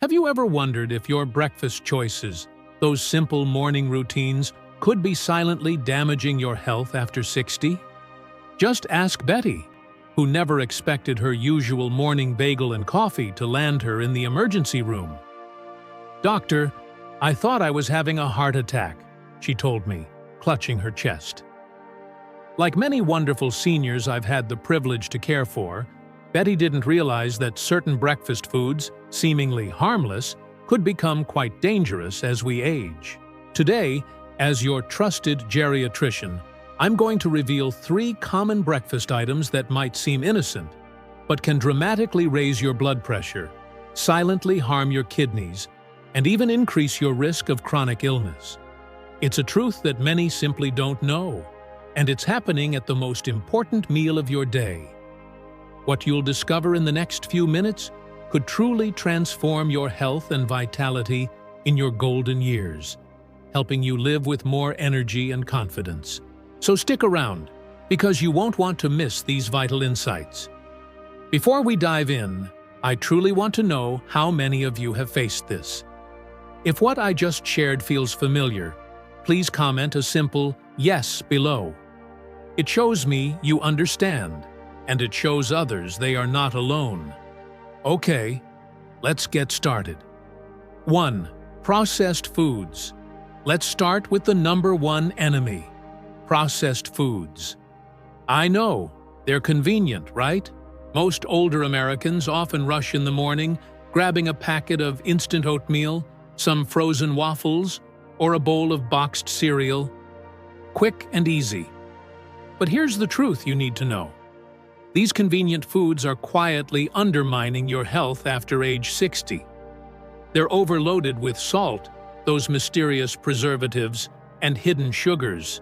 Have you ever wondered if your breakfast choices, those simple morning routines, could be silently damaging your health after 60? Just ask Betty, who never expected her usual morning bagel and coffee to land her in the emergency room. "Doctor, I thought I was having a heart attack," she told me, clutching her chest. Like many wonderful seniors I've had the privilege to care for, Betty didn't realize that certain breakfast foods, seemingly harmless, could become quite dangerous as we age. Today, as your trusted geriatrician, I'm going to reveal 3 common breakfast items that might seem innocent, but can dramatically raise your blood pressure, silently harm your kidneys, and even increase your risk of chronic illness. It's a truth that many simply don't know, and it's happening at the most important meal of your day. What you'll discover in the next few minutes could truly transform your health and vitality in your golden years, helping you live with more energy and confidence. So stick around, because you won't want to miss these vital insights. Before we dive in, I truly want to know how many of you have faced this. If what I just shared feels familiar, please comment a simple "yes" below. It shows me you understand, and it shows others they are not alone. Okay, let's get started. 1. Processed foods. Let's start with the #1 enemy: processed foods. I know, they're convenient, right? Most older Americans often rush in the morning, grabbing a packet of instant oatmeal, some frozen waffles, or a bowl of boxed cereal. Quick and easy. But here's the truth you need to know. These convenient foods are quietly undermining your health after age 60. They're overloaded with salt, those mysterious preservatives, and hidden sugars.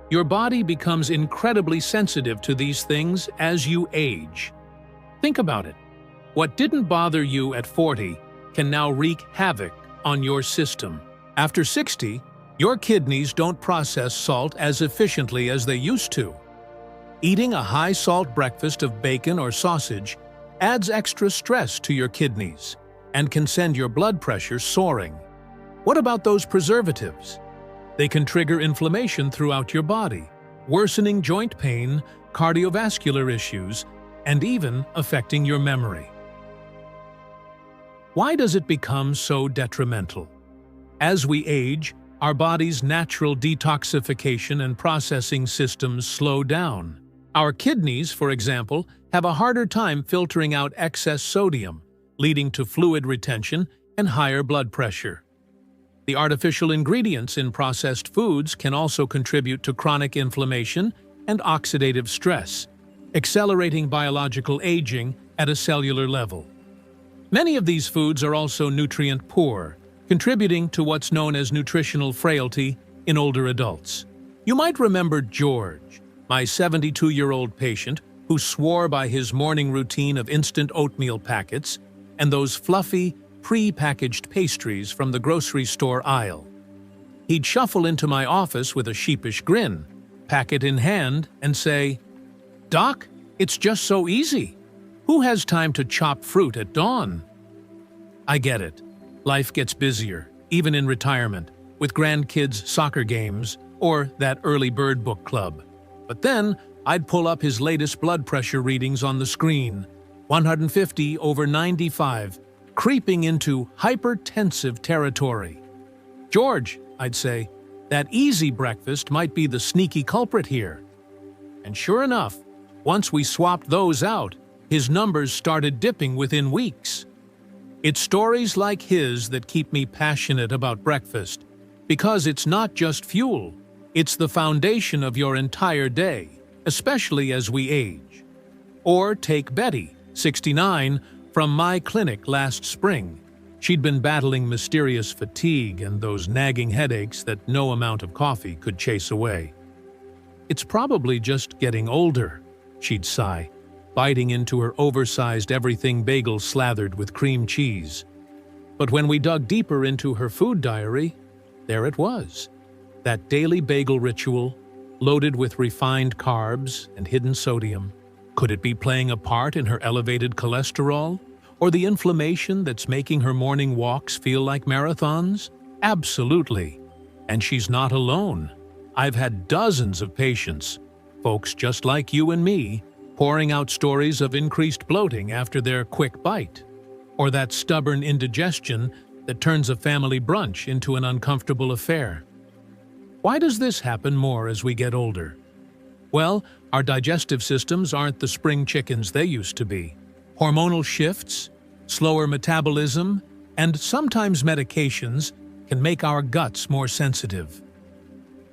Your body becomes incredibly sensitive to these things as you age. Think about it. What didn't bother you at 40 can now wreak havoc on your system. After 60, your kidneys don't process salt as efficiently as they used to. Eating a high-salt breakfast of bacon or sausage adds extra stress to your kidneys and can send your blood pressure soaring. What about those preservatives? They can trigger inflammation throughout your body, worsening joint pain, cardiovascular issues, and even affecting your memory. Why does it become so detrimental? As we age, our body's natural detoxification and processing systems slow down. Our kidneys, for example, have a harder time filtering out excess sodium, leading to fluid retention and higher blood pressure. The artificial ingredients in processed foods can also contribute to chronic inflammation and oxidative stress, accelerating biological aging at a cellular level. Many of these foods are also nutrient-poor, contributing to what's known as nutritional frailty in older adults. You might remember George, my 72-year-old patient who swore by his morning routine of instant oatmeal packets and those fluffy, pre-packaged pastries from the grocery store aisle. He'd shuffle into my office with a sheepish grin, packet in hand, and say, "Doc, it's just so easy. Who has time to chop fruit at dawn?" I get it. Life gets busier, even in retirement, with grandkids' soccer games or that early bird book club. But then, I'd pull up his latest blood pressure readings on the screen, 150/95, creeping into hypertensive territory. "George," I'd say, "that easy breakfast might be the sneaky culprit here." And sure enough, once we swapped those out, his numbers started dipping within weeks. It's stories like his that keep me passionate about breakfast, because it's not just fuel, it's the foundation of your entire day, especially as we age. Or take Betty, 69, from my clinic last spring. She'd been battling mysterious fatigue and those nagging headaches that no amount of coffee could chase away. "It's probably just getting older," she'd sigh, biting into her oversized everything bagel slathered with cream cheese. But when we dug deeper into her food diary, there it was. That daily bagel ritual, loaded with refined carbs and hidden sodium. Could it be playing a part in her elevated cholesterol? Or the inflammation that's making her morning walks feel like marathons? Absolutely. And she's not alone. I've had dozens of patients, folks just like you and me, pouring out stories of increased bloating after their quick bite, or that stubborn indigestion that turns a family brunch into an uncomfortable affair. Why does this happen more as we get older? Well, our digestive systems aren't the spring chickens they used to be. Hormonal shifts, slower metabolism, and sometimes medications can make our guts more sensitive.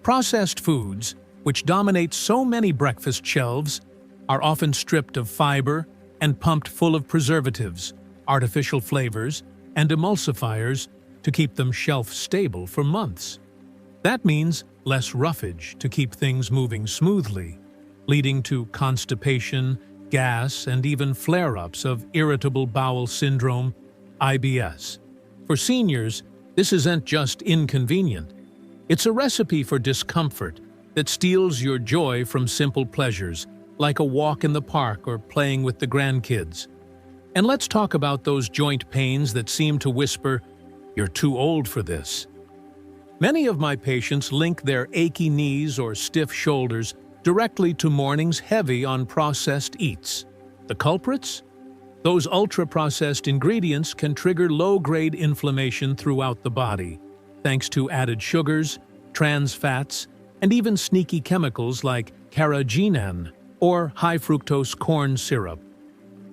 Processed foods, which dominate so many breakfast shelves, are often stripped of fiber and pumped full of preservatives, artificial flavors, and emulsifiers to keep them shelf-stable for months. That means less roughage to keep things moving smoothly, leading to constipation, gas, and even flare-ups of irritable bowel syndrome, IBS. For seniors, this isn't just inconvenient. It's a recipe for discomfort that steals your joy from simple pleasures, like a walk in the park or playing with the grandkids. And let's talk about those joint pains that seem to whisper, "You're too old for this." Many of my patients link their achy knees or stiff shoulders directly to mornings heavy on processed eats. The culprits? Those ultra-processed ingredients can trigger low-grade inflammation throughout the body, thanks to added sugars, trans fats, and even sneaky chemicals like carrageenan or high-fructose corn syrup.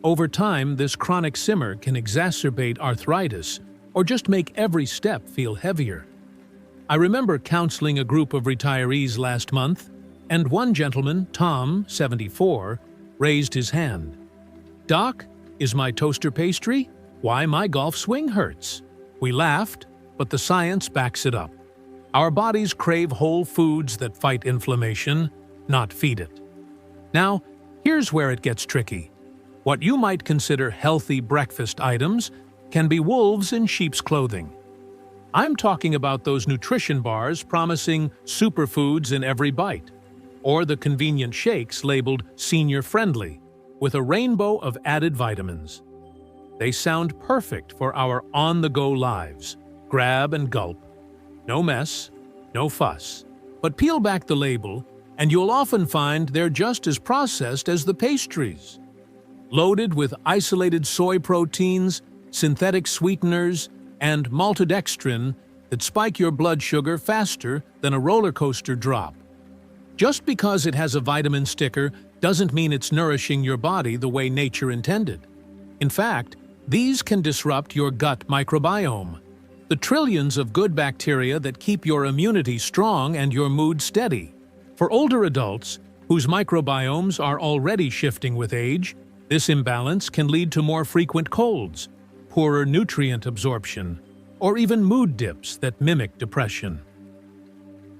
Over time, this chronic simmer can exacerbate arthritis or just make every step feel heavier. I remember counseling a group of retirees last month, and one gentleman, Tom, 74, raised his hand. "Doc, is my toaster pastry? Why, my golf swing hurts." We laughed, but the science backs it up. Our bodies crave whole foods that fight inflammation, not feed it. Now, here's where it gets tricky. What you might consider healthy breakfast items can be wolves in sheep's clothing. I'm talking about those nutrition bars promising superfoods in every bite, or the convenient shakes labeled senior-friendly, with a rainbow of added vitamins. They sound perfect for our on-the-go lives. Grab and gulp. No mess, no fuss. But peel back the label, and you'll often find they're just as processed as the pastries. Loaded with isolated soy proteins, synthetic sweeteners, and maltodextrin that spike your blood sugar faster than a roller coaster drop. Just because it has a vitamin sticker doesn't mean it's nourishing your body the way nature intended. In fact, these can disrupt your gut microbiome, the trillions of good bacteria that keep your immunity strong and your mood steady. For older adults, whose microbiomes are already shifting with age, this imbalance can lead to more frequent colds, poorer nutrient absorption, or even mood dips that mimic depression.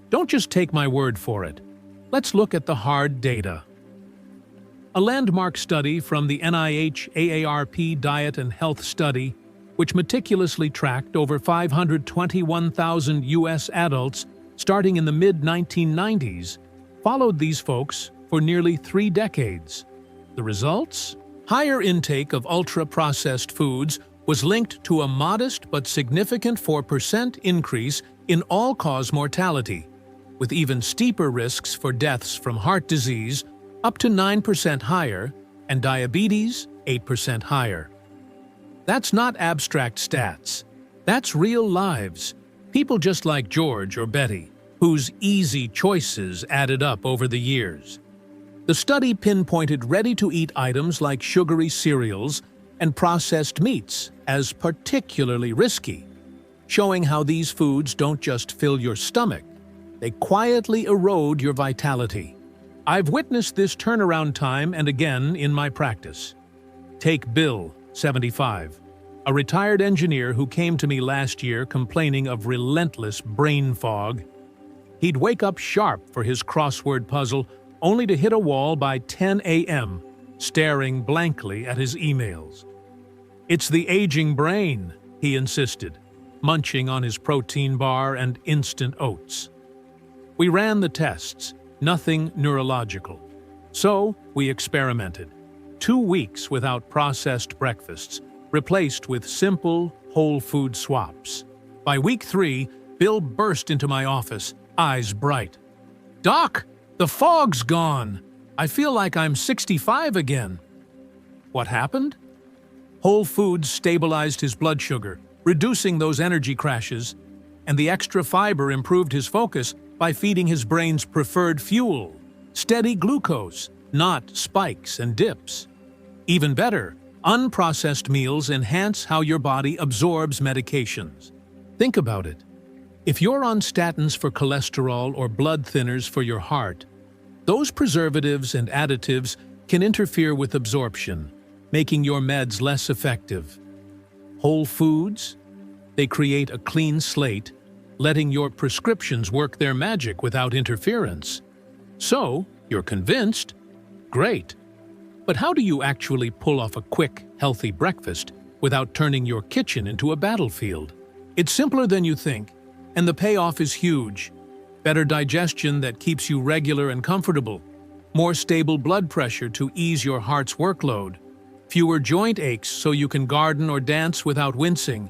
Don't just take my word for it. Let's look at the hard data. A landmark study from the NIH AARP Diet and Health Study, which meticulously tracked over 521,000 U.S. adults starting in the mid-1990s, followed these folks for nearly 3 decades. The results? Higher intake of ultra-processed foods was linked to a modest but significant 4% increase in all-cause mortality, with even steeper risks for deaths from heart disease up to 9% higher and diabetes 8% higher. That's not abstract stats. That's real lives. People just like George or Betty, whose easy choices added up over the years. The study pinpointed ready-to-eat items like sugary cereals and processed meats as particularly risky, showing how these foods don't just fill your stomach, they quietly erode your vitality. I've witnessed this turnaround time and again in my practice. Take Bill, 75, a retired engineer who came to me last year complaining of relentless brain fog. He'd wake up sharp for his crossword puzzle only to hit a wall by 10 a.m., staring blankly at his emails. "It's the aging brain," he insisted, munching on his protein bar and instant oats. We ran the tests, nothing neurological. So we experimented. 2 weeks without processed breakfasts, replaced with simple, whole food swaps. By week 3, Bill burst into my office, eyes bright. "Doc, the fog's gone. I feel like I'm 65 again." What happened? Whole foods stabilized his blood sugar, reducing those energy crashes, and the extra fiber improved his focus by feeding his brain's preferred fuel, steady glucose, not spikes and dips. Even better, unprocessed meals enhance how your body absorbs medications. Think about it. If you're on statins for cholesterol or blood thinners for your heart, those preservatives and additives can interfere with absorption, making your meds less effective. Whole foods? They create a clean slate, letting your prescriptions work their magic without interference. So, you're convinced? Great. But how do you actually pull off a quick, healthy breakfast without turning your kitchen into a battlefield? It's simpler than you think, and the payoff is huge. Better digestion that keeps you regular and comfortable, more stable blood pressure to ease your heart's workload, fewer joint aches so you can garden or dance without wincing,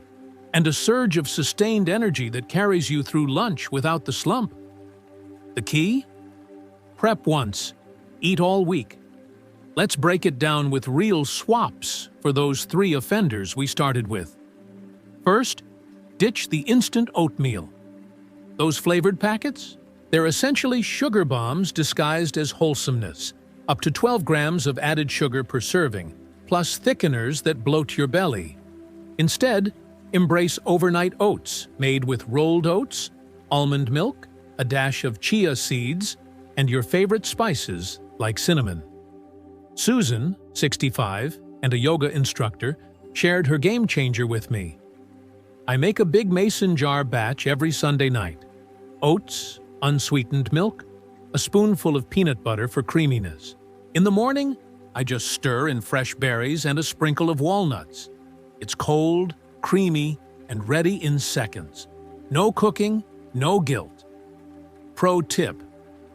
and a surge of sustained energy that carries you through lunch without the slump. The key? Prep once, eat all week. Let's break it down with real swaps for those 3 offenders we started with. First, ditch the instant oatmeal. Those flavored packets? They're essentially sugar bombs disguised as wholesomeness, up to 12 grams of added sugar per serving, plus thickeners that bloat your belly. Instead, embrace overnight oats made with rolled oats, almond milk, a dash of chia seeds, and your favorite spices like cinnamon. Susan, 65, and a yoga instructor, shared her game changer with me. I make a big mason jar batch every Sunday night. Oats, unsweetened milk, a spoonful of peanut butter for creaminess. In the morning, I just stir in fresh berries and a sprinkle of walnuts. It's cold, creamy, and ready in seconds. No cooking, no guilt. Pro tip: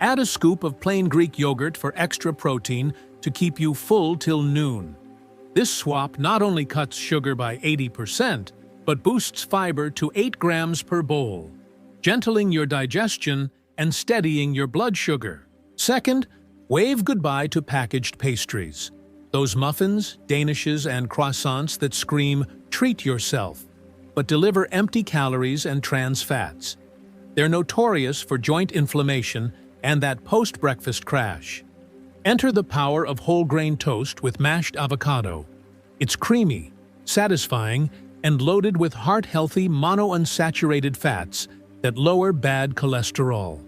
add a scoop of plain Greek yogurt for extra protein to keep you full till noon. This swap not only cuts sugar by 80%, but boosts fiber to 8 grams per bowl, gentling your digestion and steadying your blood sugar. Second, wave goodbye to packaged pastries. Those muffins, danishes, and croissants that scream, "treat yourself," but deliver empty calories and trans fats. They're notorious for joint inflammation and that post-breakfast crash. Enter the power of whole grain toast with mashed avocado. It's creamy, satisfying, and loaded with heart-healthy monounsaturated fats that lower bad cholesterol.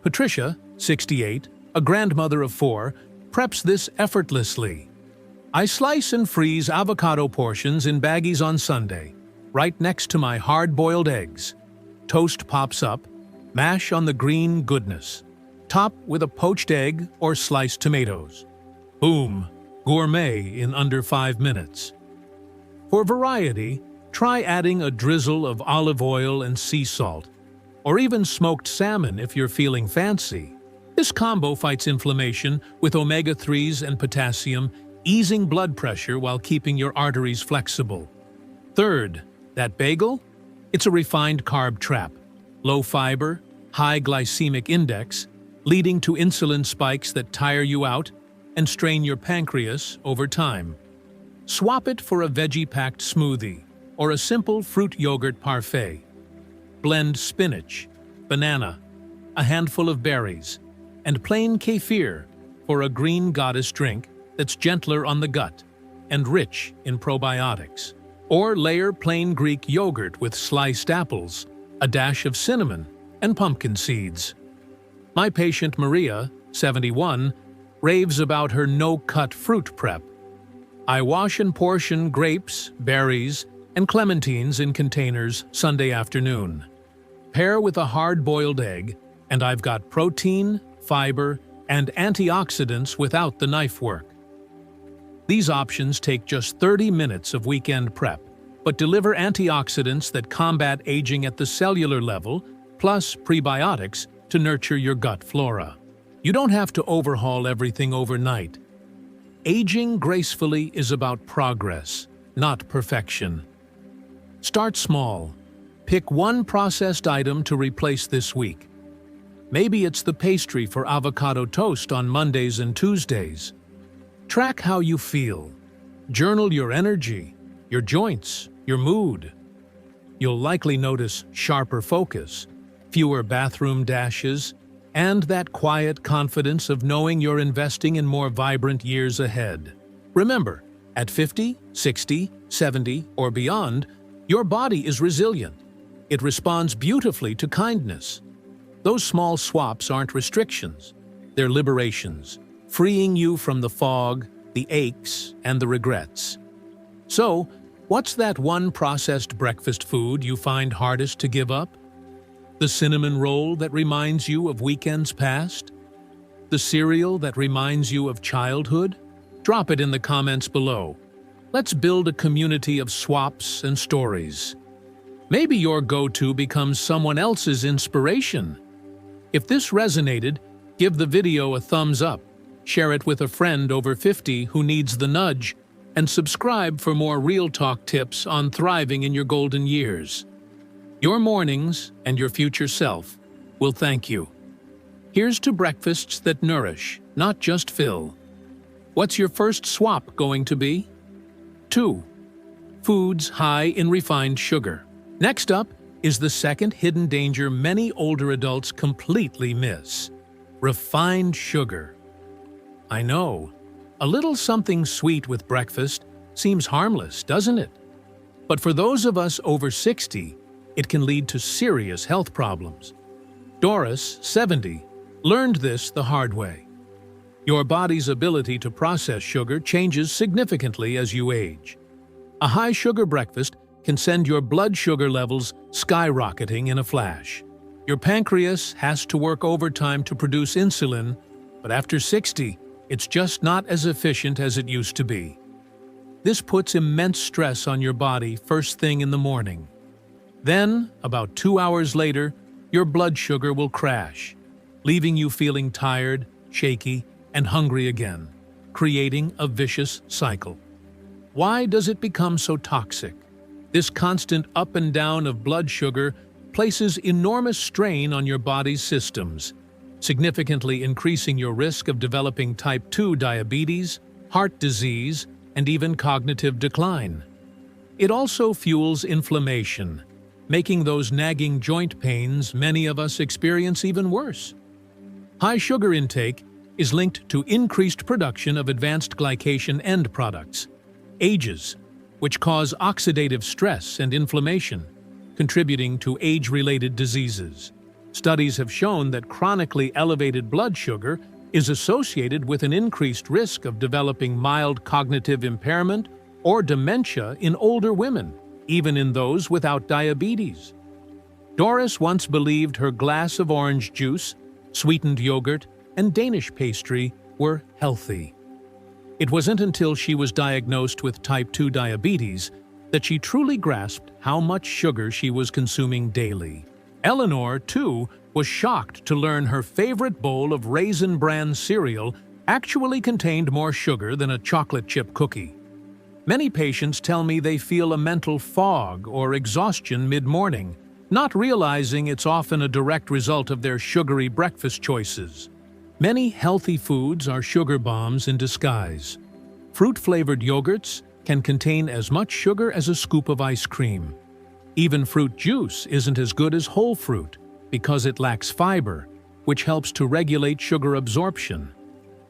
Patricia, 68, a grandmother of 4, preps this effortlessly. I slice and freeze avocado portions in baggies on Sunday, right next to my hard-boiled eggs. Toast pops up, mash on the green goodness. Top with a poached egg or sliced tomatoes. Boom! Gourmet in under 5 minutes. For variety, try adding a drizzle of olive oil and sea salt, or even smoked salmon if you're feeling fancy. This combo fights inflammation with omega-3s and potassium, easing blood pressure while keeping your arteries flexible. Third, that bagel? It's a refined carb trap. Low fiber, high glycemic index, leading to insulin spikes that tire you out and strain your pancreas over time. Swap it for a veggie-packed smoothie or a simple fruit yogurt parfait. Blend spinach, banana, a handful of berries, and plain kefir for a green goddess drink that's gentler on the gut and rich in probiotics. Or layer plain Greek yogurt with sliced apples, a dash of cinnamon, and pumpkin seeds. My patient Maria, 71, raves about her no-cut fruit prep. I wash and portion grapes, berries, and clementines in containers Sunday afternoon. Pair with a hard-boiled egg, and I've got protein, fiber, and antioxidants without the knife work. These options take just 30 minutes of weekend prep, but deliver antioxidants that combat aging at the cellular level, plus prebiotics to nurture your gut flora. You don't have to overhaul everything overnight. Aging gracefully is about progress, not perfection. Start small. Pick one processed item to replace this week. Maybe it's the pastry for avocado toast on Mondays and Tuesdays. Track how you feel. Journal your energy, your joints, your mood. You'll likely notice sharper focus, fewer bathroom dashes, and that quiet confidence of knowing you're investing in more vibrant years ahead. Remember, at 50, 60, 70, or beyond, your body is resilient. It responds beautifully to kindness. Those small swaps aren't restrictions, they're liberations, freeing you from the fog, the aches, and the regrets. So, what's that one processed breakfast food you find hardest to give up? The cinnamon roll that reminds you of weekends past? The cereal that reminds you of childhood? Drop it in the comments below. Let's build a community of swaps and stories. Maybe your go-to becomes someone else's inspiration. If this resonated, give the video a thumbs up, share it with a friend over 50 who needs the nudge, and subscribe for more real talk tips on thriving in your golden years. Your mornings and your future self will thank you. Here's to breakfasts that nourish, not just fill. What's your first swap going to be? 2. Foods high in refined sugar. Next up is the second hidden danger many older adults completely miss: refined sugar. I know, a little something sweet with breakfast seems harmless, doesn't it? But for those of us over 60, it can lead to serious health problems. Doris, 70, learned this the hard way. Your body's ability to process sugar changes significantly as you age. A high-sugar breakfast can send your blood sugar levels skyrocketing in a flash. Your pancreas has to work overtime to produce insulin, but after 60, it's just not as efficient as it used to be. This puts immense stress on your body first thing in the morning. Then, about 2 hours later, your blood sugar will crash, leaving you feeling tired, shaky, and hungry again, creating a vicious cycle. Why does it become so toxic? This constant up and down of blood sugar places enormous strain on your body's systems, significantly increasing your risk of developing type 2 diabetes, heart disease, and even cognitive decline. It also fuels inflammation, making those nagging joint pains many of us experience even worse. High sugar intake is linked to increased production of advanced glycation end products, AGEs, which cause oxidative stress and inflammation, contributing to age-related diseases. Studies have shown that chronically elevated blood sugar is associated with an increased risk of developing mild cognitive impairment or dementia in older women, even in those without diabetes. Doris once believed her glass of orange juice, sweetened yogurt, and Danish pastry were healthy. It wasn't until she was diagnosed with type 2 diabetes that she truly grasped how much sugar she was consuming daily. Eleanor, too, was shocked to learn her favorite bowl of Raisin Bran cereal actually contained more sugar than a chocolate chip cookie. Many patients tell me they feel a mental fog or exhaustion mid-morning, not realizing it's often a direct result of their sugary breakfast choices. Many healthy foods are sugar bombs in disguise. Fruit-flavored yogurts can contain as much sugar as a scoop of ice cream. Even fruit juice isn't as good as whole fruit because it lacks fiber, which helps to regulate sugar absorption.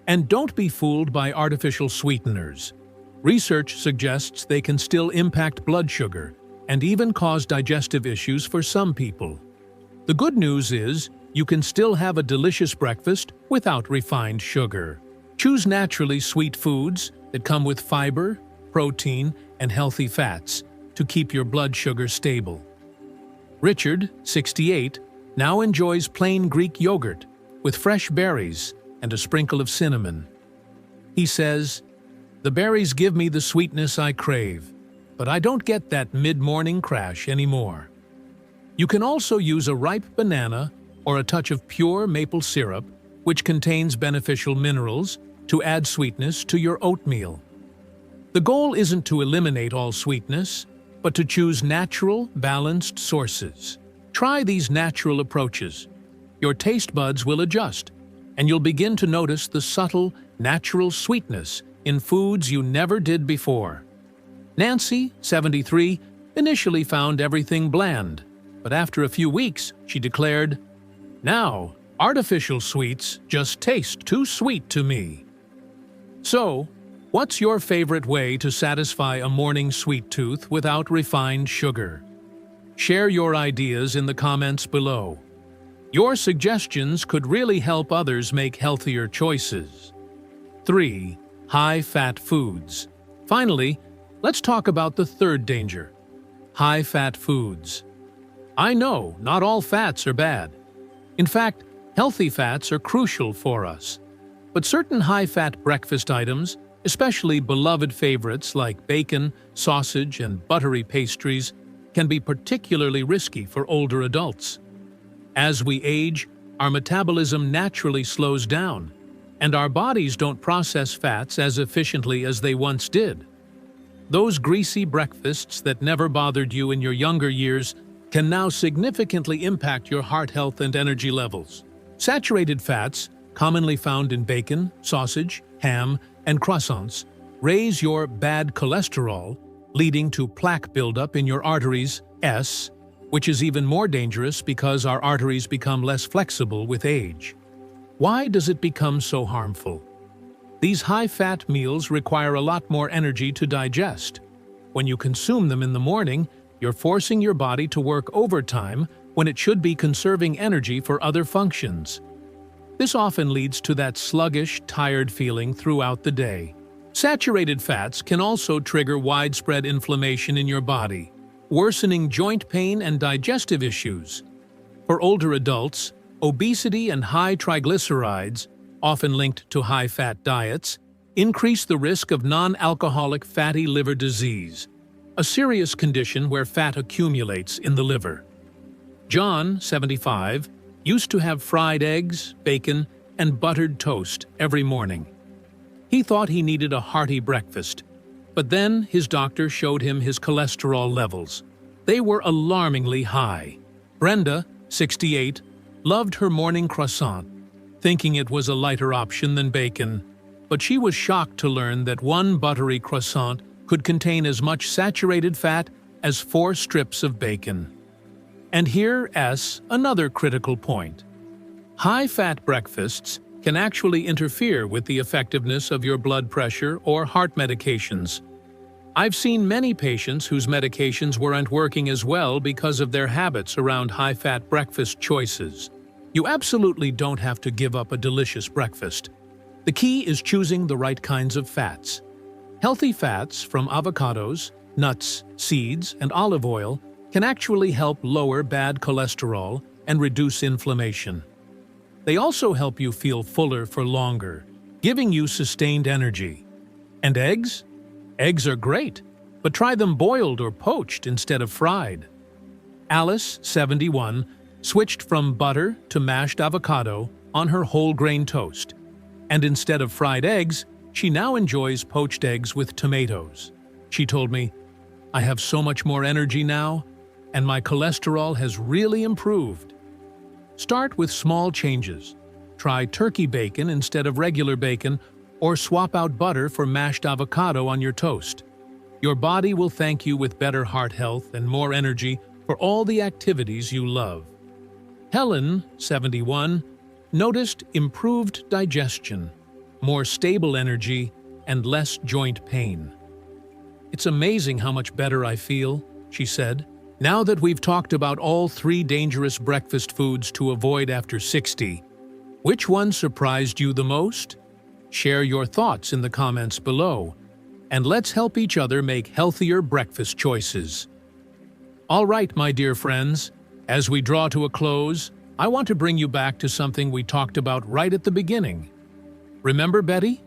And don't be fooled by artificial sweeteners. Research suggests they can still impact blood sugar and even cause digestive issues for some people. The good news is, you can still have a delicious breakfast without refined sugar. Choose naturally sweet foods that come with fiber, protein, and healthy fats to keep your blood sugar stable. Richard, 68, now enjoys plain Greek yogurt with fresh berries and a sprinkle of cinnamon. He says, "The berries give me the sweetness I crave, but I don't get that mid-morning crash anymore." You can also use a ripe banana or a touch of pure maple syrup, which contains beneficial minerals, to add sweetness to your oatmeal. The The goal isn't to eliminate all sweetness, but to choose natural, balanced sources. Try these natural approaches. Your taste buds will adjust, and you'll begin to notice the subtle, natural sweetness in foods you never did before. Nancy, 73, initially found everything bland, but after a few weeks, she declared, "Now, artificial sweets just taste too sweet to me." So, what's your favorite way to satisfy a morning sweet tooth without refined sugar? Share your ideas in the comments below. Your suggestions could really help others make healthier choices. 3. High-fat foods. Finally, let's talk about the third danger: high-fat foods. I know not all fats are bad. In fact, healthy fats are crucial for us. But certain high-fat breakfast items, especially beloved favorites like bacon, sausage, and buttery pastries, can be particularly risky for older adults. As we age, our metabolism naturally slows down, and our bodies don't process fats as efficiently as they once did. Those greasy breakfasts that never bothered you in your younger years can now significantly impact your heart health and energy levels. Saturated fats, commonly found in bacon, sausage, ham, and croissants, raise your bad cholesterol, leading to plaque buildup in your arteries, which is even more dangerous because our arteries become less flexible with age. Why does it become so harmful? These high-fat meals require a lot more energy to digest. When you consume them in the morning, you're forcing your body to work overtime when it should be conserving energy for other functions. This often leads to that sluggish, tired feeling throughout the day. Saturated fats can also trigger widespread inflammation in your body, worsening joint pain and digestive issues. For older adults, obesity and high triglycerides, often linked to high-fat diets, increase the risk of non-alcoholic fatty liver disease, a serious condition where fat accumulates in the liver. John, 75, used to have fried eggs, bacon, and buttered toast every morning. He thought he needed a hearty breakfast, but then his doctor showed him his cholesterol levels. They were alarmingly high. Brenda, 68, loved her morning croissant, thinking it was a lighter option than bacon, but she was shocked to learn that one buttery croissant could contain as much saturated fat as 4 strips of bacon. And here's another critical point. High-fat breakfasts can actually interfere with the effectiveness of your blood pressure or heart medications. I've seen many patients whose medications weren't working as well because of their habits around high-fat breakfast choices. You absolutely don't have to give up a delicious breakfast. The key is choosing the right kinds of fats. Healthy fats from avocados, nuts, seeds, and olive oil can actually help lower bad cholesterol and reduce inflammation. They also help you feel fuller for longer, giving you sustained energy. And eggs? Eggs are great, but try them boiled or poached instead of fried. Alice, 71, switched from butter to mashed avocado on her whole grain toast. And instead of fried eggs, she now enjoys poached eggs with tomatoes. She told me, "I have so much more energy now, and my cholesterol has really improved." Start with small changes. Try turkey bacon instead of regular bacon, or swap out butter for mashed avocado on your toast. Your body will thank you with better heart health and more energy for all the activities you love. Helen, 71, noticed improved digestion, more stable energy, and less joint pain. "It's amazing how much better I feel," she said. "Now that we've talked about all 3 dangerous breakfast foods to avoid after 60, which one surprised you the most? Share your thoughts in the comments below, and let's help each other make healthier breakfast choices. All right, my dear friends, as we draw to a close, I want to bring you back to something we talked about right at the beginning. Remember Betty?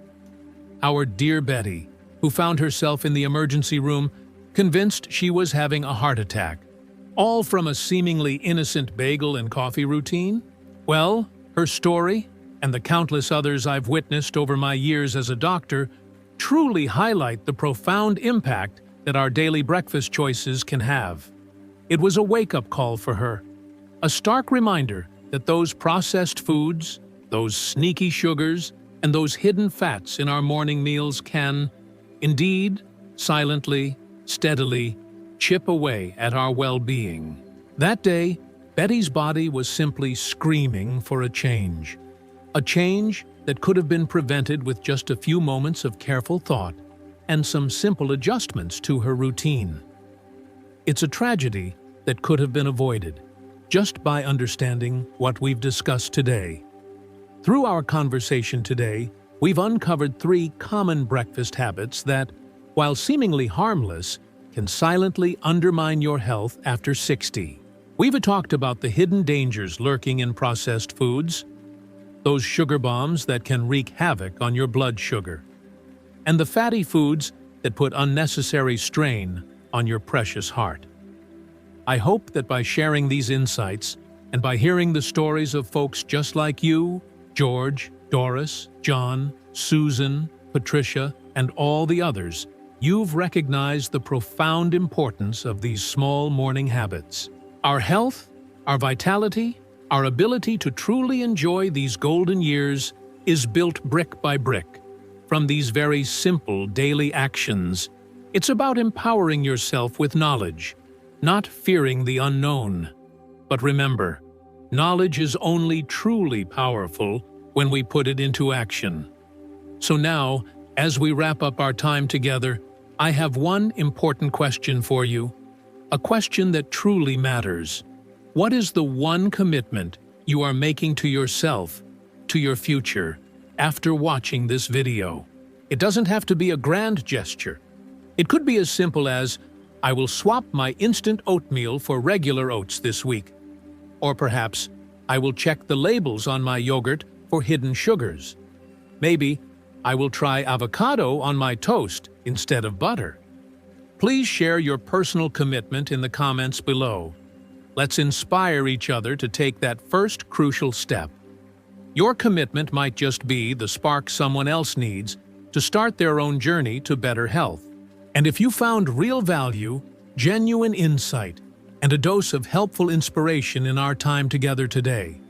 Our dear Betty, who found herself in the emergency room, convinced she was having a heart attack, all from a seemingly innocent bagel and coffee routine? Well, her story, and the countless others I've witnessed over my years as a doctor, truly highlight the profound impact that our daily breakfast choices can have. It was a wake-up call for her, a stark reminder that those processed foods, those sneaky sugars, and those hidden fats in our morning meals can, indeed, silently, steadily, chip away at our well-being. That day, Betty's body was simply screaming for a change that could have been prevented with just a few moments of careful thought and some simple adjustments to her routine. It's a tragedy that could have been avoided just by understanding what we've discussed today. Through our conversation today, we've uncovered 3 common breakfast habits that, while seemingly harmless, can silently undermine your health after 60. We've talked about the hidden dangers lurking in processed foods, those sugar bombs that can wreak havoc on your blood sugar, and the fatty foods that put unnecessary strain on your precious heart. I hope that by sharing these insights and by hearing the stories of folks just like you, George, Doris, John, Susan, Patricia, and all the others, you've recognized the profound importance of these small morning habits. Our health, our vitality, our ability to truly enjoy these golden years is built brick by brick from these very simple daily actions. It's about empowering yourself with knowledge, not fearing the unknown. But remember, knowledge is only truly powerful when we put it into action. So now, as we wrap up our time together, I have one important question for you, a question that truly matters. What is the one commitment you are making to yourself, to your future, after watching this video? It doesn't have to be a grand gesture. It could be as simple as, I will swap my instant oatmeal for regular oats this week. Or perhaps, I will check the labels on my yogurt for hidden sugars. Maybe, I will try avocado on my toast instead of butter. Please share your personal commitment in the comments below. Let's inspire each other to take that first crucial step. Your commitment might just be the spark someone else needs to start their own journey to better health. And if you found real value, genuine insight, and a dose of helpful inspiration in our time together today,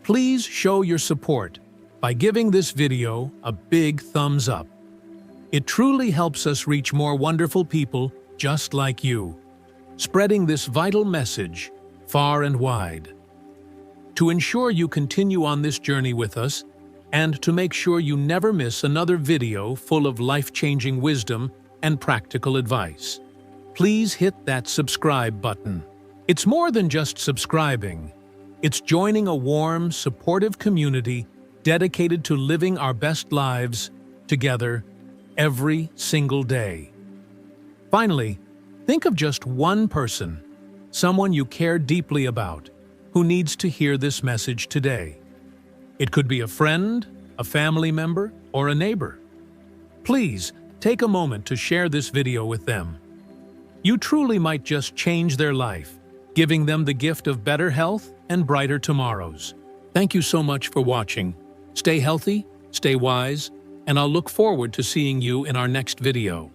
please show your support by giving this video a big thumbs up. It truly helps us reach more wonderful people just like you, spreading this vital message far and wide. To ensure you continue on this journey with us, and to make sure you never miss another video full of life-changing wisdom and practical advice, please hit that subscribe button. It's more than just subscribing. It's joining a warm, supportive community dedicated to living our best lives together every single day. Finally, think of just one person, someone you care deeply about, who needs to hear this message today. It could be a friend, a family member, or a neighbor. Please take a moment to share this video with them. You truly might just change their life, giving them the gift of better health and brighter tomorrows. Thank you so much for watching. Stay healthy, stay wise, and I'll look forward to seeing you in our next video.